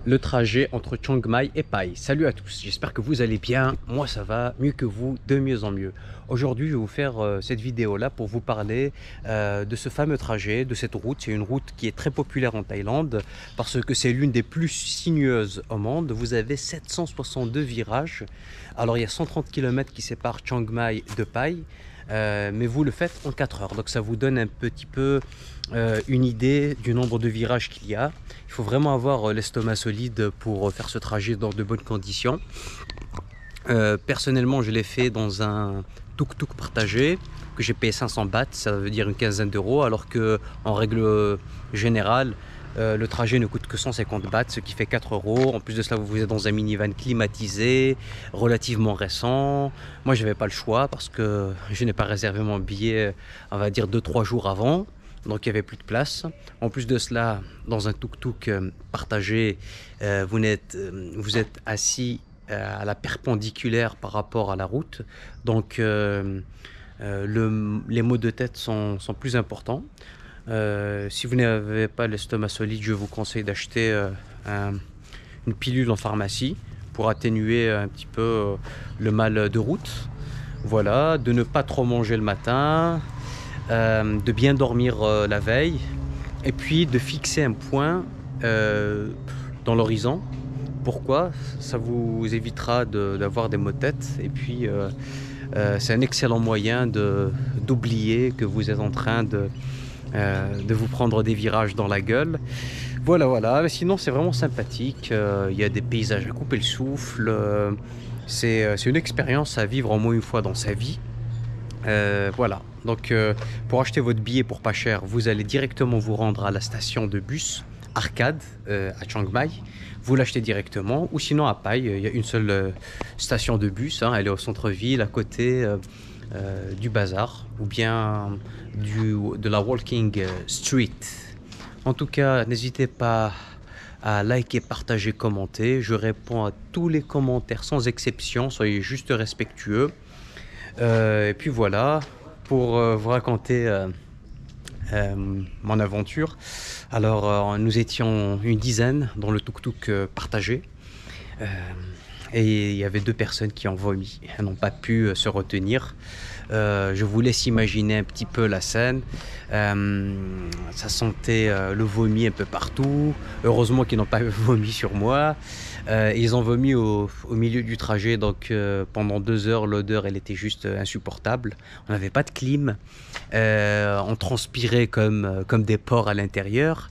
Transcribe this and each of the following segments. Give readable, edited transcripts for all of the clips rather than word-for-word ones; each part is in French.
le trajet entre Chiang Mai et Pai. Salut à tous, j'espère que vous allez bien. Moi ça va mieux que vous, de mieux en mieux. Aujourd'hui je vais vous faire cette vidéo là pour vous parler de ce fameux trajet, de cette route. C'est une route qui est très populaire en Thaïlande parce que c'est l'une des plus sinueuses au monde. Vous avez 762 virages. Alors il y a 130 km qui séparent Chiang Mai de Pai. Mais vous le faites en 4 heures, donc ça vous donne un petit peu une idée du nombre de virages qu'il y a. Il faut vraiment avoir l'estomac solide pour faire ce trajet dans de bonnes conditions. Personnellement, je l'ai fait dans un tuk-tuk partagé que j'ai payé 500 bahts, ça veut dire une quinzaine d'euros, alors que en règle générale, le trajet ne coûte que 150 bahts, ce qui fait 4 euros. En plus de cela, vous êtes dans un minivan climatisé, relativement récent. Moi, je n'avais pas le choix parce que je n'ai pas réservé mon billet, on va dire 2-3 jours avant. Donc, il n'y avait plus de place. En plus de cela, dans un tuk-tuk partagé, vous êtes assis à la perpendiculaire par rapport à la route. Donc, les maux de tête sont plus importants. Si vous n'avez pas l'estomac solide, je vous conseille d'acheter une pilule en pharmacie pour atténuer un petit peu le mal de route. Voilà, de ne pas trop manger le matin, de bien dormir la veille, et puis de fixer un point dans l'horizon. Pourquoi? Ça vous évitera d'avoir des maux de tête, et puis c'est un excellent moyen d'oublier que vous êtes en train de vous prendre des virages dans la gueule. Voilà. Mais sinon, c'est vraiment sympathique. Il y a des paysages à couper le souffle. C'est une expérience à vivre au moins une fois dans sa vie. Voilà. Donc, pour acheter votre billet pour pas cher, vous allez directement vous rendre à la station de bus Arcade à Chiang Mai. Vous l'achetez directement, ou sinon à Pai, il y a une seule station de bus. Elle est au centre-ville, à côté du bazar, ou bien de la Walking Street. En tout cas, n'hésitez pas à liker, partager, commenter. Je réponds à tous les commentaires sans exception, soyez juste respectueux. Et puis voilà, pour vous raconter mon aventure. Alors, nous étions une dizaine dans le tuk-tuk partagé. Et il y avait 2 personnes qui ont vomi. Elles n'ont pas pu se retenir. Je vous laisse imaginer un petit peu la scène. Ça sentait le vomi un peu partout. Heureusement qu'ils n'ont pas vomi sur moi. Ils ont vomi au milieu du trajet. Donc pendant 2 heures, l'odeur elle était juste insupportable. On n'avait pas de clim. On transpirait comme des porcs à l'intérieur.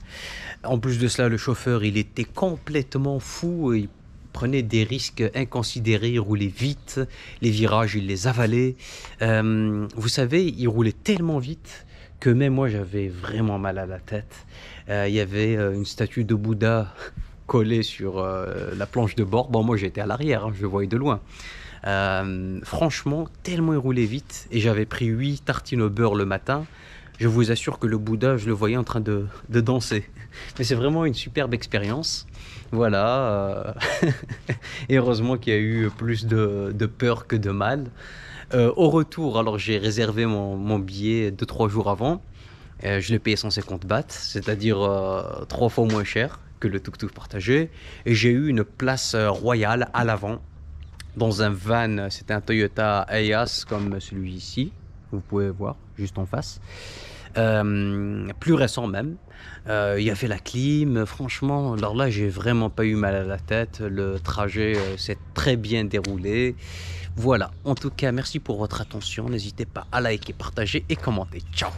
En plus de cela, le chauffeur il était complètement fou. Il prenait des risques inconsidérés, il roulait vite, les virages, il les avalait. Vous savez, il roulait tellement vite que même moi, j'avais vraiment mal à la tête. Il y avait une statue de Bouddha collée sur la planche de bord. Bon, moi, j'étais à l'arrière, je le voyais de loin. Franchement, tellement il roulait vite, et j'avais pris 8 tartines au beurre le matin. Je vous assure que le Bouddha, je le voyais en train de danser. Mais c'est vraiment une superbe expérience. Voilà. Et heureusement qu'il y a eu plus de peur que de mal. Au retour, alors j'ai réservé mon billet 2-3 jours avant. Je l'ai payé 150 bahts, c'est-à-dire 3 fois moins cher que le tuk-tuk partagé. Et j'ai eu une place royale à l'avant, dans un van. C'était un Toyota Ayas comme celui-ci. Vous pouvez voir juste en face. Plus récent même. Il y avait la clim. Franchement, alors là, j'ai vraiment pas eu mal à la tête. Le trajet s'est très bien déroulé. Voilà. En tout cas, merci pour votre attention. N'hésitez pas à liker, partager et commenter. Ciao.